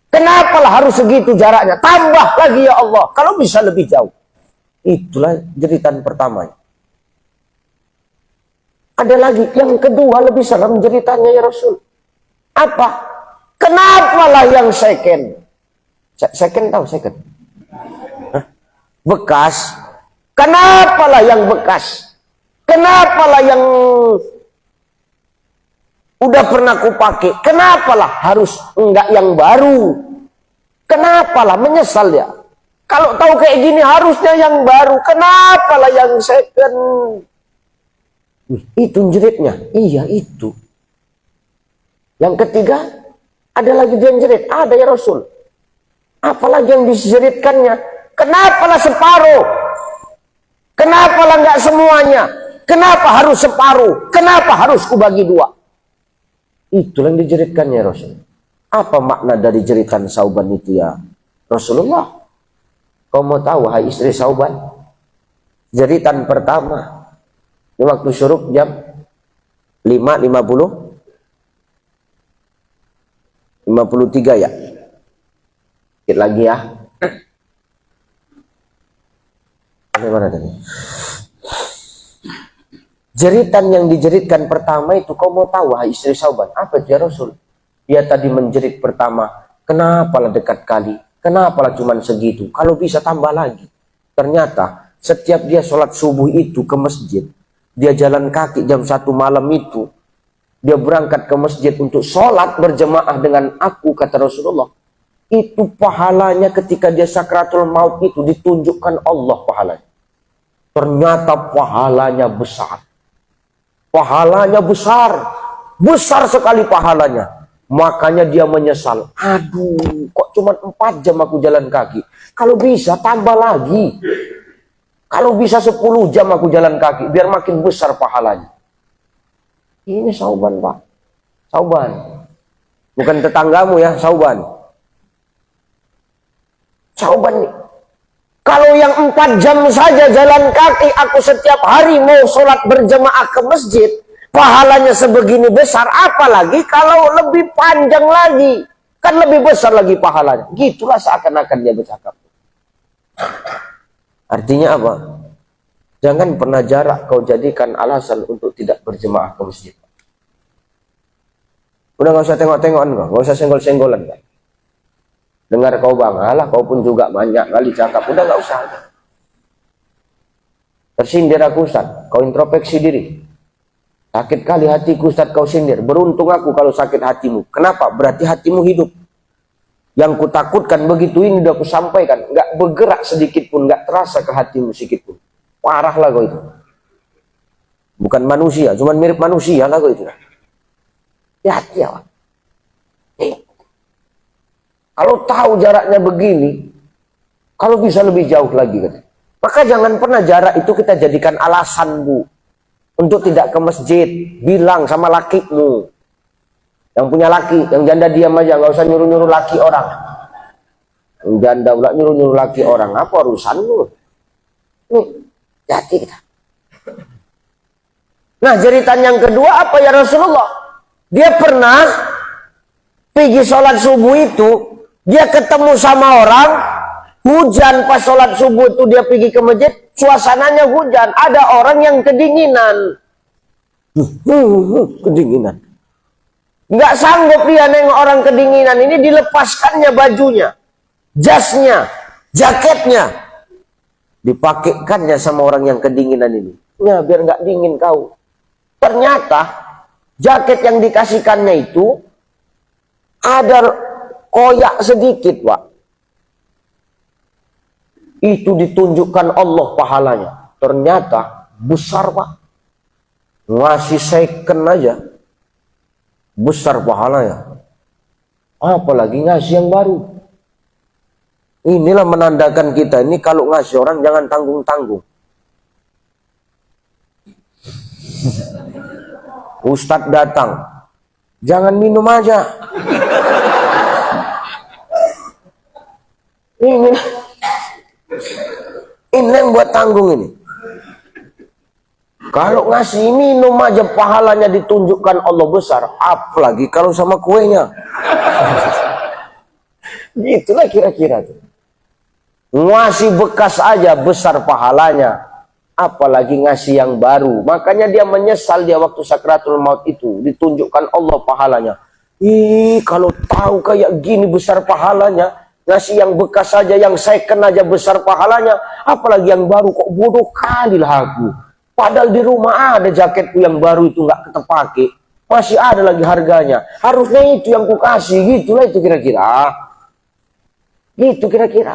Speaker 1: Kenapalah harus segitu jaraknya? Tambah lagi ya Allah, kalau bisa lebih jauh. Itulah jeritan pertama. Ada lagi yang kedua lebih serem jeritannya ya Rasul. Apa? Kenapalah yang second? Second tahu second? Hah? Bekas. Kenapalah yang bekas? Kenapalah yang udah pernah kupakai? Kenapalah harus enggak yang baru? Kenapalah menyesal ya? Kalau tahu kayak gini harusnya yang baru. Kenapalah yang second? Itu jeritnya. Iya itu. Yang ketiga, ada lagi dia jerit. Ada ya Rasul. Apalagi yang dijeritkannya? Kenapalah separuh? Kenapalah nggak semuanya? Kenapa harus separuh? Kenapa harus kubagi dua? Itulah yang dijeritkannya ya Rasul. Apa makna dari jeritan Sauban itu ya Rasulullah? Kau mau tahu hai istri Sauban? Jeritan pertama ini waktu syuruk jam 5.50 53 ya. Sedikit lagi ya. Bagaimana tadi? Jeritan yang dijeritkan pertama itu, kau mau tahu hai istri Sauban? Apa dia Rasul? Dia tadi menjerit pertama, kenapalah dekat kali? Kenapalah cuman segitu? Kalau bisa tambah lagi. Ternyata setiap dia sholat subuh itu ke masjid, dia jalan kaki jam 1 malam itu, dia berangkat ke masjid untuk sholat berjemaah dengan aku, kata Rasulullah. Itu pahalanya ketika dia sakratul maut itu ditunjukkan Allah pahalanya. Ternyata pahalanya besar. Pahalanya besar. Besar sekali pahalanya. Makanya dia menyesal. Aduh, kok cuma 4 jam aku jalan kaki. Kalau bisa tambah lagi. Kalau bisa 10 jam aku jalan kaki. Biar makin besar pahalanya. Ini Sauban Pak. Sauban. Bukan tetanggamu ya, Sauban. Sauban nih. Kalau yang 4 jam saja jalan kaki aku setiap hari mau sholat berjemaah ke masjid, pahalanya sebegini besar, apalagi kalau lebih panjang lagi, kan lebih besar lagi pahalanya. Gitulah seakan-akan dia bercakap. Artinya apa? Jangan pernah jarak kau jadikan alasan untuk tidak berjemaah ke masjid. Udah nggak usah tengok-tengokan, nggak usah senggol-senggolan kan. Dengar kau bang, alah kau pun juga banyak kali cakap, udah nggak usah. Tersindir aku Ustaz, kau introspeksi diri. Sakit kali hatiku Ustaz, kau sindir. Beruntung aku kalau sakit hatimu. Kenapa? Berarti hatimu hidup. Yang kutakutkan begitu ini udah aku sampaikan, nggak bergerak sedikit pun, nggak terasa ke hatimu sedikit pun. Parah lah kau itu. Bukan manusia, cuman mirip manusia lah kau itu. Hati-hati ya. Kalau tahu jaraknya begini, kalau bisa lebih jauh lagi kan. Maka jangan pernah jarak itu kita jadikan alasan Bu untuk tidak ke masjid. Bilang sama lakimu, yang punya laki, yang janda diam aja, nggak usah nyuruh-nyuruh laki orang. Yang janda pula nyuruh-nyuruh laki orang, apa urusanmu? Nih, hati kita. Nah, jeritan yang kedua apa ya Rasulullah? Dia pernah pergi sholat subuh itu, dia ketemu sama orang, hujan pas sholat subuh itu dia pergi ke masjid, suasananya hujan, ada orang yang kedinginan. Kedinginan. Nggak sanggup dia nengok orang kedinginan ini, dilepaskannya bajunya, jasnya, jaketnya, dipakaikannya sama orang yang kedinginan ini. Ya, biar nggak dingin kau. Ternyata jaket yang dikasihkannya itu ada koyak sedikit, Pak. Itu ditunjukkan Allah pahalanya. Ternyata besar, Pak. Ngasih second aja besar pahalanya. Apalagi ngasih yang baru. Inilah menandakan kita ini kalau ngasih orang jangan tanggung-tanggung. Ustadz datang, jangan minum aja. Ini yang buat tanggung ini. Kalau ngasih minum aja pahalanya ditunjukkan Allah besar, apalagi kalau sama kuenya. Gitulah kira-kira tuh. Ngasih bekas aja besar pahalanya, apalagi ngasih yang baru. Makanya dia menyesal dia waktu sakratul maut itu, ditunjukkan Allah pahalanya. Ih, kalau tahu kayak gini besar pahalanya, ngasih yang bekas saja, yang second aja besar pahalanya, apalagi yang baru. Kok bodoh kali lah aku. Padahal di rumah ada jaketku yang baru itu nggak ketepake, masih ada lagi harganya. Harusnya itu yang ku kasih, gitulah itu kira-kira. Gitu kira-kira.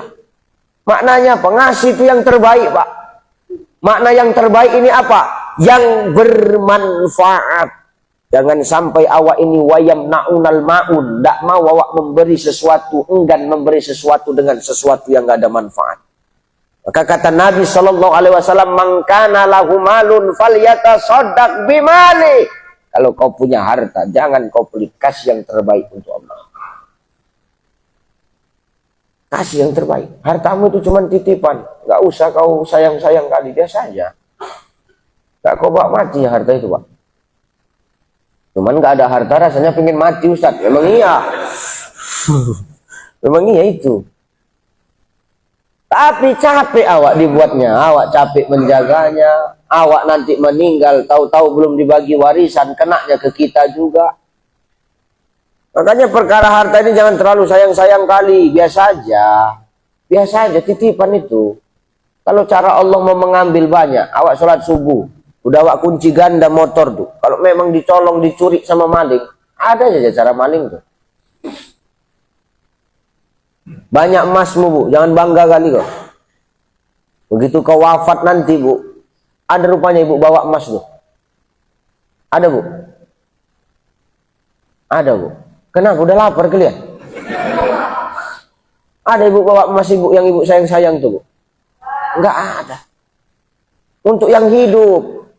Speaker 1: Maknanya apa? Ngasih itu yang terbaik, Pak. Makna yang terbaik ini apa? Yang bermanfaat. Jangan sampai awak ini wayam naunal maun, tidak mau awak memberi sesuatu, enggan memberi sesuatu dengan sesuatu yang nggak ada manfaat. Maka kata Nabi Shallallahu Alaihi Wasallam, "Mangkana lahu malun falyatasaddaq bimali." Kalau kau punya harta, jangan kau pelit, kasih yang terbaik untuk Allah. Kasih yang terbaik. Hartamu itu cuma titipan, nggak usah kau sayang-sayang kali dia saja. Nggak kau bawa mati harta itu, Pak. Cuman nggak ada harta rasanya pengen mati, Ustaz. Memang iya. Memang iya itu. Tapi capek awak dibuatnya, awak capek menjaganya, awak nanti meninggal, tahu-tahu belum dibagi warisan, kenanya ke kita juga. Makanya perkara harta ini jangan terlalu sayang-sayang kali, biasa aja titipan itu. Kalau cara Allah mau mengambil banyak, awak sholat subuh, udah awak kunci ganda motor tuh, kalau memang dicolong, dicuri sama maling, ada saja cara maling tuh. Banyak emasmu, Bu, jangan bangga kali kok. Begitu kau wafat nanti, Bu, ada rupanya Ibu bawa emas tuh. Ada, Bu? Ada, Bu. Kenapa? Udah lapar kalian? Ada Ibu bawa emas Ibu yang Ibu sayang-sayang tuh, Bu? Enggak ada. Untuk yang hidup.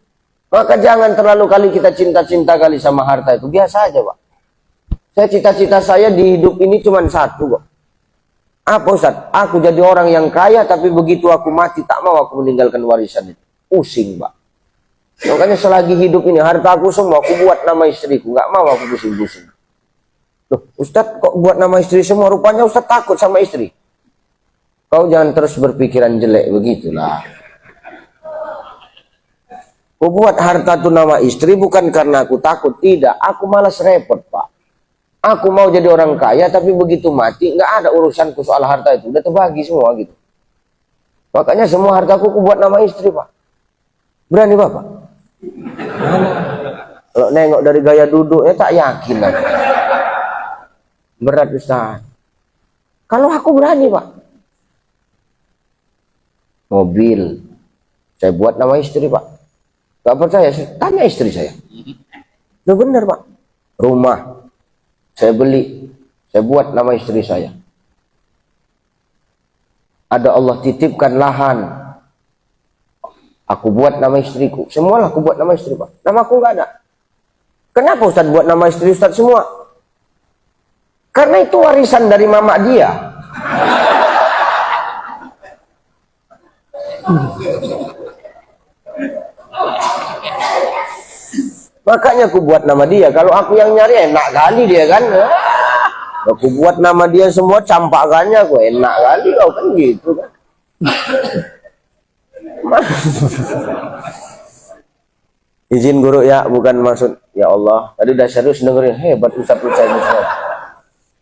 Speaker 1: Maka jangan terlalu kali kita cinta-cinta kali sama harta itu. Biasa aja, Pak. Saya cita-cita saya di hidup ini cuma satu kok. Apa, Ustaz? Aku jadi orang yang kaya, tapi begitu aku mati tak mau aku meninggalkan warisan itu. Pusing, Pak. Makanya selagi hidup ini harta aku semua aku buat nama istriku, nggak mau aku pusing-pusing. Loh, Ustaz kok buat nama istri semua? Rupanya Ustaz takut sama istri. Kau jangan terus berpikiran jelek begitulah. Aku buat harta itu nama istri bukan karena aku takut, tidak. Aku malas repot, Pak. Aku mau jadi orang kaya, tapi begitu mati, nggak ada urusanku soal harta itu. Udah terbagi semua gitu. Makanya semua hartaku aku buat nama istri, Pak. Berani, Bapak? Kalau nengok dari gaya duduknya, tak yakin lagi. Berat, Ustaz. Kalau aku berani, Pak. Mobil. Saya buat nama istri, Pak. Gak percaya, tanya istri saya. Itu benar, Pak. Rumah. Saya beli, saya buat nama istri saya. Ada Allah titipkan lahan, aku buat nama istriku. Semualah aku buat nama istri, Pak. Nama aku nggak ada. Kenapa Ustaz buat nama istri Ustaz semua? Karena itu warisan dari mama dia. Makanya aku buat nama dia. Kalau aku yang nyari enak kali dia kan. Aku buat nama dia semua campakannya aku enak kali kau kan gitu kan. Izin guru ya, bukan maksud ya Allah. Tadi udah serius dengerin, hebat Ustaz percaya semua.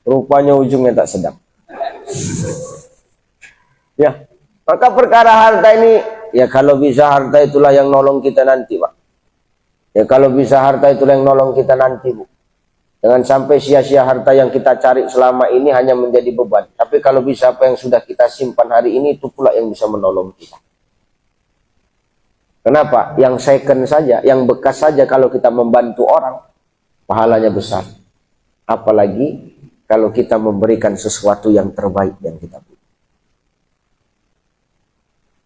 Speaker 1: Rupanya ujungnya tak sedap. Ya, maka perkara harta ini ya kalau bisa harta itulah yang nolong kita nanti, Pak. Ya kalau bisa harta itulah yang nolong kita nanti, Bu. Jangan sampai sia-sia harta yang kita cari selama ini hanya menjadi beban. Tapi kalau bisa apa yang sudah kita simpan hari ini itu pula yang bisa menolong kita. Kenapa? Yang second saja, yang bekas saja kalau kita membantu orang, pahalanya besar. Apalagi kalau kita memberikan sesuatu yang terbaik yang kita punya.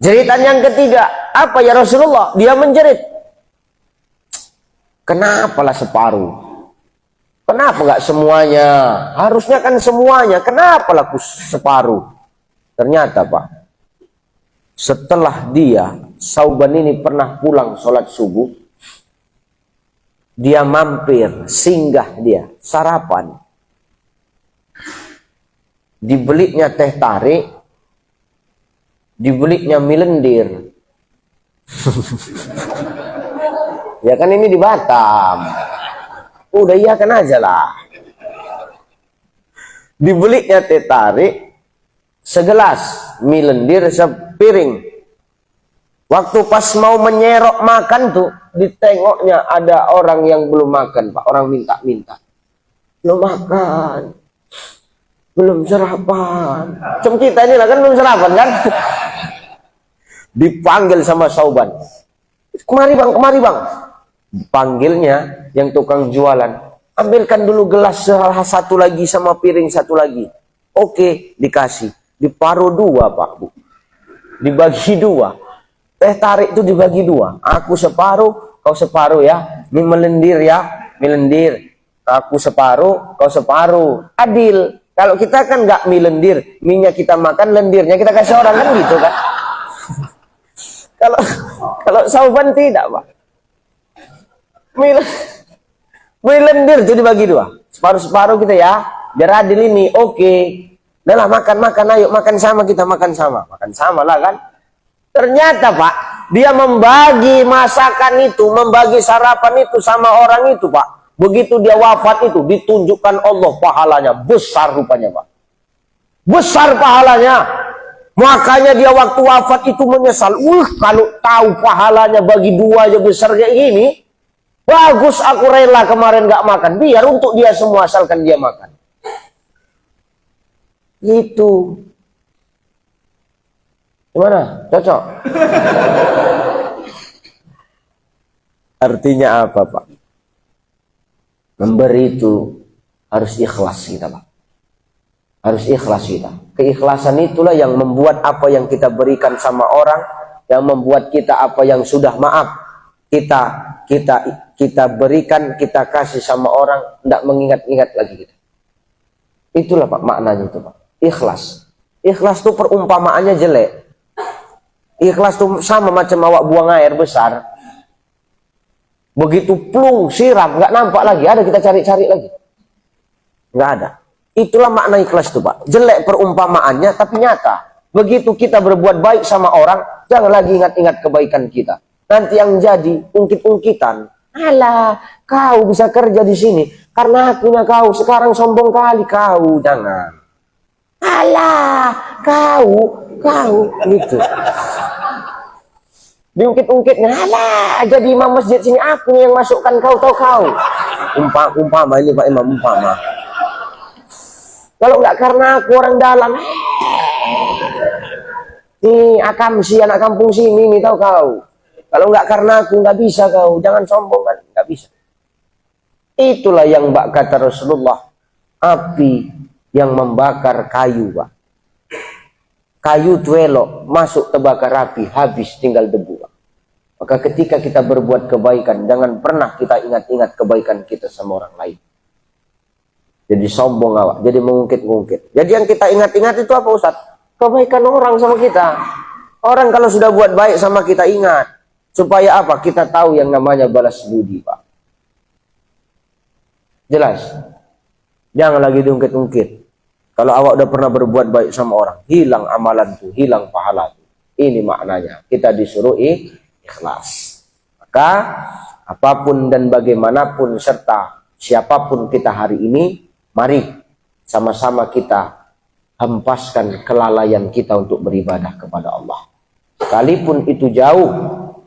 Speaker 1: Jeritan yang ketiga, apa ya Rasulullah? Dia menjerit. Kenapalah separuh? Kenapa nggak semuanya? Harusnya kan semuanya. Kenapa laku separuh? Ternyata Pak, setelah Sauban ini pernah pulang sholat subuh, dia mampir, singgah dia, sarapan. Dibelinya teh tarik, dibelinya mie lendir. Ya kan ini di Batam. Udah iya kan aja lah. Dibelinya teh tarik, segelas, mie lendir sepiring. Waktu pas mau menyerok makan tuh, ditengoknya ada orang yang belum makan, Pak. Orang minta-minta. Belum makan. Belum sarapan. Cuma kita ini lah kan belum sarapan kan. Dipanggil sama Sauban. Kemari bang. Panggilnya yang tukang jualan. Ambilkan dulu gelas satu lagi sama piring satu lagi. Oke, dikasih. Diparuh 2 Pak Bu. Dibagi 2. Teh tarik itu dibagi 2. Aku separuh, kau separuh ya. Mie melendir ya. Mie lendir. Aku separuh, kau separuh. Adil. Kalau kita kan nggak mie lendir, mie-nya kita makan, lendirnya kita kasih orang kan gitu kan. Kalau Sauban tidak Pak. Mie lendir itu dibagi 2. Separuh-separuh kita ya. Biar adil ini. Oke. Udah lah makan. Ayo makan sama kita. Makan sama lah kan. Ternyata Pak. Dia membagi masakan itu. Membagi sarapan itu sama orang itu Pak. Begitu dia wafat itu. Ditunjukkan Allah pahalanya. Besar rupanya Pak. Besar pahalanya. Makanya dia waktu wafat itu menyesal. Kalau tahu pahalanya bagi 2 aja besar kayak gini. Bagus aku rela kemarin gak makan. Biar untuk dia semua asalkan dia makan. Gitu. Gimana? Cocok? Artinya apa Pak? Memberi itu harus ikhlas kita Pak. Harus ikhlas kita. Keikhlasan itulah yang membuat apa yang kita berikan sama orang. Yang membuat kita apa yang sudah maaf. Kita berikan, kita kasih sama orang, tidak mengingat-ingat lagi kita. Itulah Pak maknanya itu Pak. Ikhlas. Ikhlas itu perumpamaannya jelek. Ikhlas itu sama macam awak buang air besar. Begitu plung, siram, nggak nampak lagi. Ada kita cari-cari lagi. Nggak ada. Itulah makna ikhlas itu Pak. Jelek perumpamaannya tapi nyata. Begitu kita berbuat baik sama orang, jangan lagi ingat-ingat kebaikan kita. Nanti yang jadi ungkit-ungkitan. Alah, kau bisa kerja di sini karena akunya kau sekarang sombong kali kau. Jangan. Alah, kau gitu. Diungkit-ungkitnya, alah, jadi imam masjid sini aku yang masukkan kau tahu kau. Umpama ini Pak Imam umpama. Kalau nggak karena aku orang dalam, nih akamsi anak kampung sini nih tahu kau. Kalau nggak karena aku nggak bisa kau, jangan sombong kan, nggak bisa. Itulah yang kata Rasulullah, api yang membakar kayu Pak. Kayu tuelok masuk terbakar api, habis tinggal debu Pak. Maka ketika kita berbuat kebaikan, jangan pernah kita ingat-ingat kebaikan kita sama orang lain. Jadi sombong awak, jadi mengungkit-ungkit. Jadi yang kita ingat-ingat itu apa Ustaz? Kebaikan orang sama kita. Orang kalau sudah buat baik sama kita ingat. Supaya apa? Kita tahu yang namanya balas budi Pak. Jelas? Jangan lagi diungkit-ungkit. Kalau awak udah pernah berbuat baik sama orang, hilang amalan tuh, hilang pahala tuh. Ini maknanya. Kita disuruh ikhlas. Maka apapun dan bagaimanapun serta siapapun kita hari ini, mari sama-sama kita hempaskan kelalaian kita untuk beribadah kepada Allah. Sekalipun itu jauh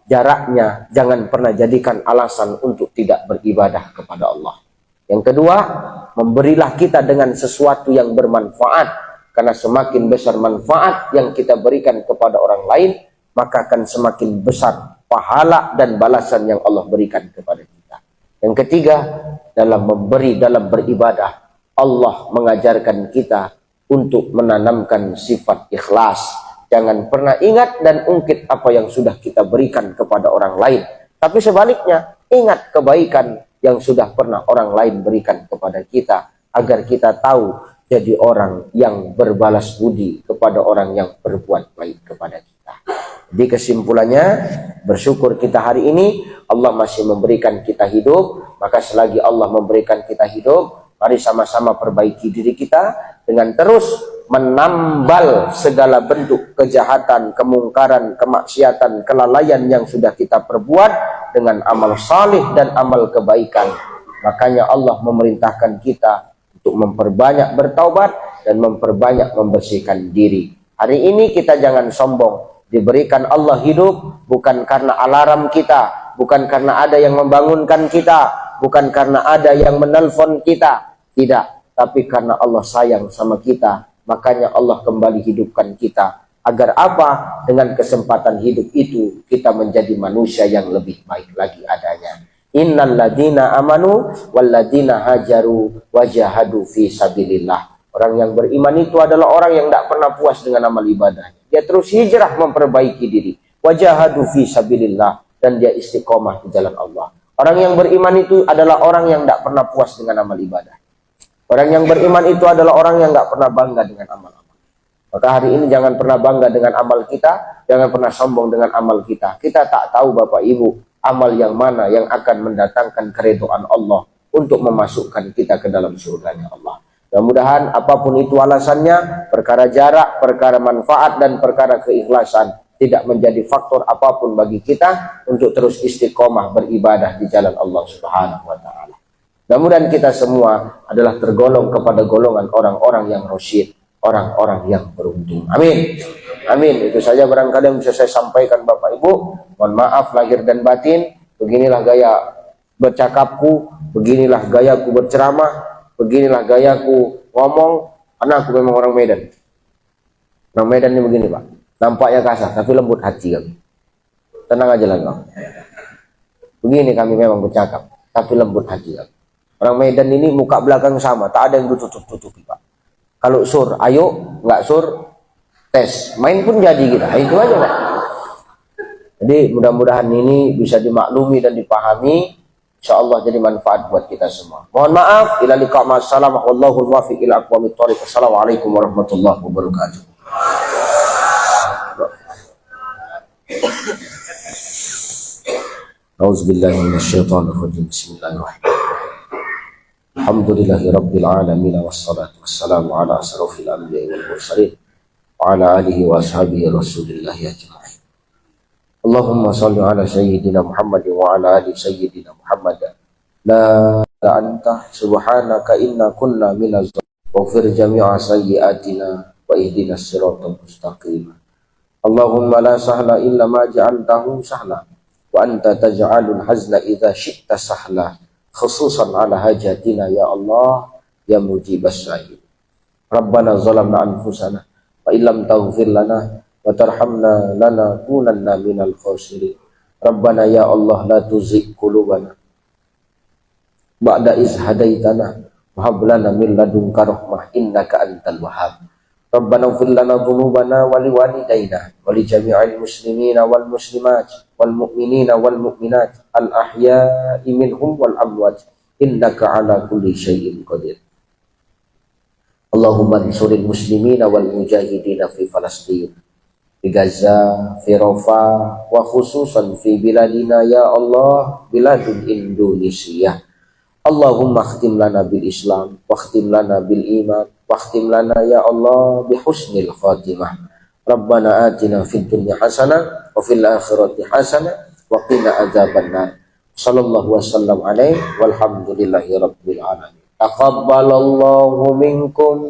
Speaker 1: jaraknya, jangan pernah jadikan alasan untuk tidak beribadah kepada Allah. Yang kedua, memberilah kita dengan sesuatu yang bermanfaat. Karena semakin besar manfaat yang kita berikan kepada orang lain, maka akan semakin besar pahala dan balasan yang Allah berikan kepada kita. Yang ketiga, dalam memberi, dalam beribadah, Allah mengajarkan kita untuk menanamkan sifat ikhlas. Jangan pernah ingat dan ungkit apa yang sudah kita berikan kepada orang lain. Tapi sebaliknya, ingat kebaikan yang sudah pernah orang lain berikan kepada kita. Agar kita tahu jadi orang yang berbalas budi kepada orang yang berbuat baik kepada kita. Jadi kesimpulannya, bersyukur kita hari ini Allah masih memberikan kita hidup. Maka selagi Allah memberikan kita hidup, mari sama-sama perbaiki diri kita dengan terus menambal segala bentuk kejahatan, kemungkaran, kemaksiatan, kelalaian yang sudah kita perbuat dengan amal salih dan amal kebaikan. Makanya Allah memerintahkan kita untuk memperbanyak bertaubat dan memperbanyak membersihkan diri. Hari ini kita jangan sombong. Diberikan Allah hidup bukan karena alarm kita, bukan karena ada yang membangunkan kita, bukan karena ada yang menelpon kita. Tidak, tapi karena Allah sayang sama kita. Makanya Allah kembali hidupkan kita. Agar apa? Dengan kesempatan hidup itu kita menjadi manusia yang lebih baik lagi adanya. Innal ladina amanu wal ladina hajaru wajahadu fi sabilillah. Orang yang beriman itu adalah orang yang tidak pernah puas dengan amal ibadahnya. Dia terus hijrah memperbaiki diri. Wajahadu fi sabilillah, dan dia istiqomah di jalan Allah. Orang yang beriman itu adalah orang yang tidak pernah puas dengan amal ibadah. Orang yang beriman itu adalah orang yang tidak pernah bangga dengan amal-amal. Maka hari ini jangan pernah bangga dengan amal kita, jangan pernah sombong dengan amal kita. Kita tak tahu Bapak Ibu, amal yang mana yang akan mendatangkan keridhaan Allah untuk memasukkan kita ke dalam surganya Allah. Mudah-mudahan apapun itu alasannya, perkara jarak, perkara manfaat, dan perkara keikhlasan tidak menjadi faktor apapun bagi kita untuk terus istiqomah beribadah di jalan Allah Subhanahu wa Ta'ala. Mudah-mudahan kita semua adalah tergolong kepada golongan orang-orang yang rasyid, orang-orang yang beruntung. Amin. Amin. Itu saja barangkali yang bisa saya sampaikan Bapak Ibu. Mohon maaf lahir dan batin. Beginilah gaya bercakapku, beginilah gayaku berceramah, beginilah gayaku ngomong, karena aku memang orang Medan. Orang Medan ini begini Pak, nampaknya kasar tapi lembut hati kami. Tenang aja lah Bang. Begini kami memang bercakap tapi lembut hati kami. Orang Medan ini muka belakang sama, tak ada yang tutup-tutupi Pak. Kalau sur, ayo, nggak sur, tes. Main pun jadi kita, itu aja Pak. Jadi mudah-mudahan ini bisa dimaklumi dan dipahami. InsyaAllah jadi manfaat buat kita semua. Mohon maaf. Ila liqa ma'assalam. Wallahul muwaffiq ila aqwamit thoriq. Assalamualaikum warahmatullahi wabarakatuh. A'udzubillahi minasyaitonir rajim. Bismillahirrahmanirrahim. Alhamdulillahi rabbil alamin, wassalatu wassalamu ala asrofil anbiya'i wal mursalin wa ala alihi wa ashabihi rasulillahi ajma'in. Allahumma salli ala sayyidina Muhammad wa ala ali sayyidina Muhammad. La anta subhanaka inna kunna minaz waghfir jami'a sayyi'atina wa ihdinas siratal mustaqim. Allahumma la sahla illa ma ja'altahu sahla wa anta taj'alul hazna idza syi'ta sahla. Khususan ala hajatina ya Allah ya mujibas sa'il. Rabbana zalamna anfusana wa illam taghfir lana wa tarhamna lanakunanna minal khasirin. Rabbana ya Allah la tuzigh qulubana ba'da iz hadaitana wa hab lana min ladunka rahmah innaka antal wahhab. Rabbana ighfir lana dhunubana wa liwalidayna wa li jami'il muslimina wal muslimat wal mu'minina wal mu'minat al ahya'i minhum wal amwat innaka ala kulli syai'in qadir. Allahumma ansuril muslimina wal mujahidina fi Falastin, fi Gaza, fi Rafah, wa khususan fi biladina ya Allah, biladun Indonesia. Allahumma khtim lana bil Islam, wa khtim lana bil iman, wa khtim lana ya Allah bi husnil khatimah. Rabbana atina fid dunya hasanah wa fil akhirati hasanah wa qina adzabannar. Sallallahu wasallam alaihi walhamdulillahi rabbil alamin. Taqabbalallahu minkum.